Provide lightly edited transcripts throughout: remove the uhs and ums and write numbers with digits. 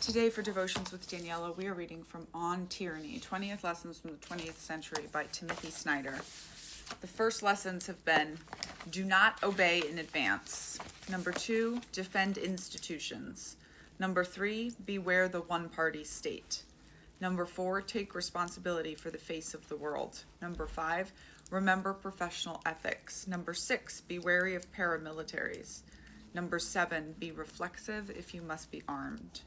Today for Devotions with Daniella, we are reading from On Tyranny, 20th Lessons from the 20th Century by Timothy Snyder. The first lessons have been, do not obey in advance. Number 2, defend institutions. Number 3, beware the one-party state. Number 4, take responsibility for the face of the world. Number 5, remember professional ethics. Number 6, be wary of paramilitaries. Number 7, be reflexive if you must be armed.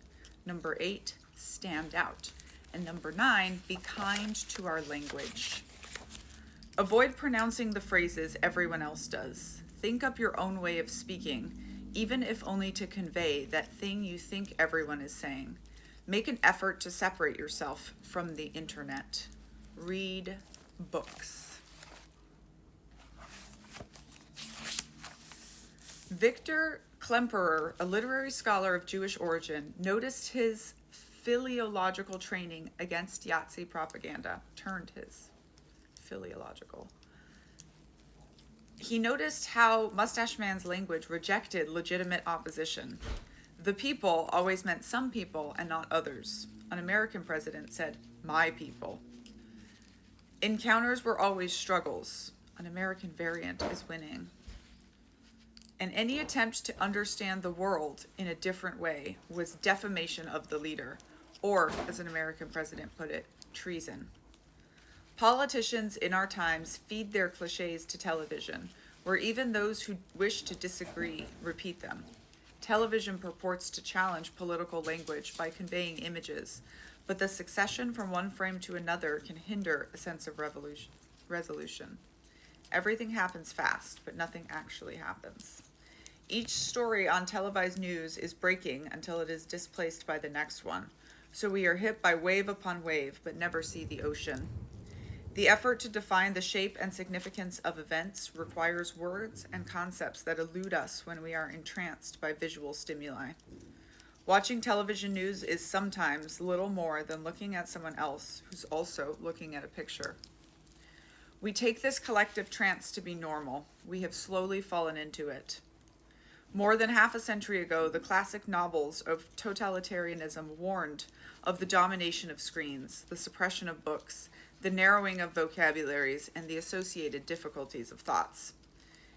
Number 8, stand out. And number 9, be kind to our language. Avoid pronouncing the phrases everyone else does. Think up your own way of speaking, even if only to convey that thing you think everyone is saying. Make an effort to separate yourself from the internet. Read books. Victor Klemperer, a literary scholar of Jewish origin, noticed his philological training against Yahtzee propaganda. He noticed how Mustache Man's language rejected legitimate opposition. The people always meant some people and not others. An American president said, "My people." Encounters were always struggles. An American variant is winning. And any attempt to understand the world in a different way was defamation of the leader, or, as an American president put it, treason. Politicians in our times feed their cliches to television, where even those who wish to disagree repeat them. Television purports to challenge political language by conveying images, but the succession from one frame to another can hinder a sense of resolution. Everything happens fast, but nothing actually happens. Each story on televised news is breaking until it is displaced by the next one. So we are hit by wave upon wave, but never see the ocean. The effort to define the shape and significance of events requires words and concepts that elude us when we are entranced by visual stimuli. Watching television news is sometimes little more than looking at someone else who's also looking at a picture. We take this collective trance to be normal. We have slowly fallen into it. More than half a century ago, the classic novels of totalitarianism warned of the domination of screens, the suppression of books, the narrowing of vocabularies, and the associated difficulties of thoughts.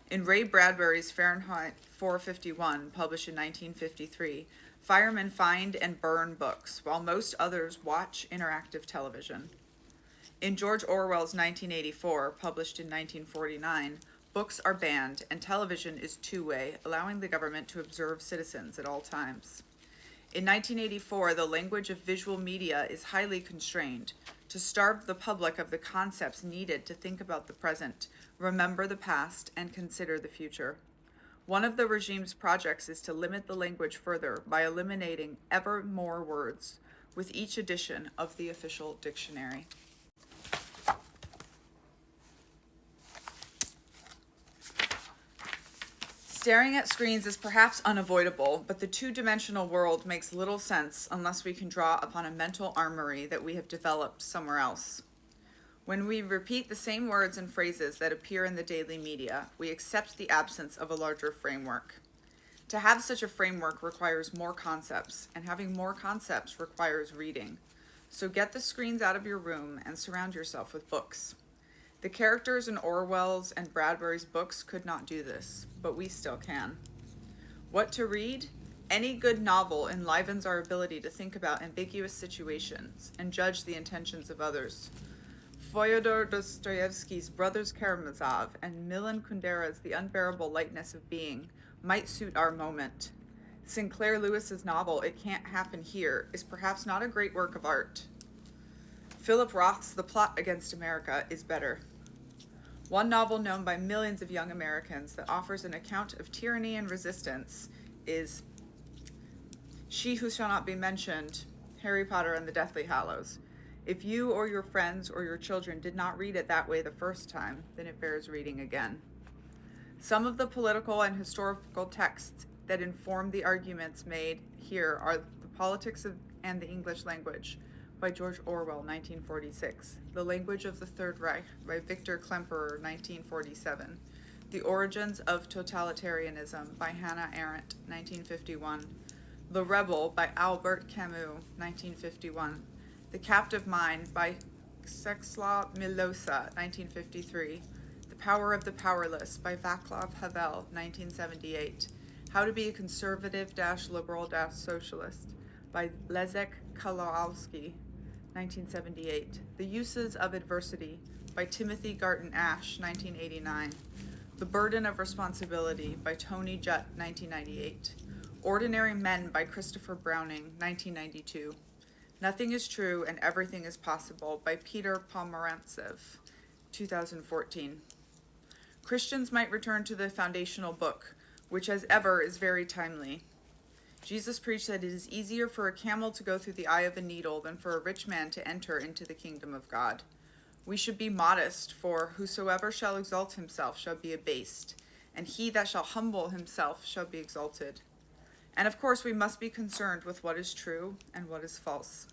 In Ray Bradbury's Fahrenheit 451, published in 1953, firemen find and burn books, while most others watch interactive television. In George Orwell's 1984, published in 1949, books are banned and television is two-way, allowing the government to observe citizens at all times. In 1984, the language of visual media is highly constrained to starve the public of the concepts needed to think about the present, remember the past, and consider the future. One of the regime's projects is to limit the language further by eliminating ever more words with each edition of the official dictionary. Staring at screens is perhaps unavoidable, but the two-dimensional world makes little sense unless we can draw upon a mental armory that we have developed somewhere else. When we repeat the same words and phrases that appear in the daily media, we accept the absence of a larger framework. To have such a framework requires more concepts, and having more concepts requires reading. So get the screens out of your room and surround yourself with books. The characters in Orwell's and Bradbury's books could not do this, but we still can. What to read? Any good novel enlivens our ability to think about ambiguous situations and judge the intentions of others. Fyodor Dostoevsky's Brothers Karamazov and Milan Kundera's The Unbearable Lightness of Being might suit our moment. Sinclair Lewis's novel It Can't Happen Here is perhaps not a great work of art. Philip Roth's The Plot Against America is better. One novel known by millions of young Americans that offers an account of tyranny and resistance is She Who Shall Not Be Mentioned, Harry Potter and the Deathly Hallows. If you or your friends or your children did not read it that way the first time, then it bears reading again. Some of the political and historical texts that inform the arguments made here are The Politics and the English Language by George Orwell, 1946, The Language of the Third Reich by Victor Klemperer, 1947, The Origins of Totalitarianism by Hannah Arendt, 1951, The Rebel by Albert Camus, 1951. The Captive Mind by Czesław Milosa, 1953. The Power of the Powerless by Václav Havel, 1978. How to be a conservative-liberal-socialist by Leszek Kolakowski, 1978. The Uses of Adversity by Timothy Garton Ash, 1989. The Burden of Responsibility by Tony Judt, 1998. Ordinary Men by Christopher Browning, 1992. Nothing is True and Everything is Possible by Peter Pomerantsev, 2014. Christians might return to the foundational book, which as ever is very timely. Jesus preached that it is easier for a camel to go through the eye of a needle than for a rich man to enter into the kingdom of God. We should be modest, for whosoever shall exalt himself shall be abased, and he that shall humble himself shall be exalted. And of course we must be concerned with what is true and what is false.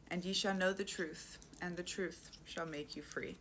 And ye shall know the truth, and the truth shall make you free.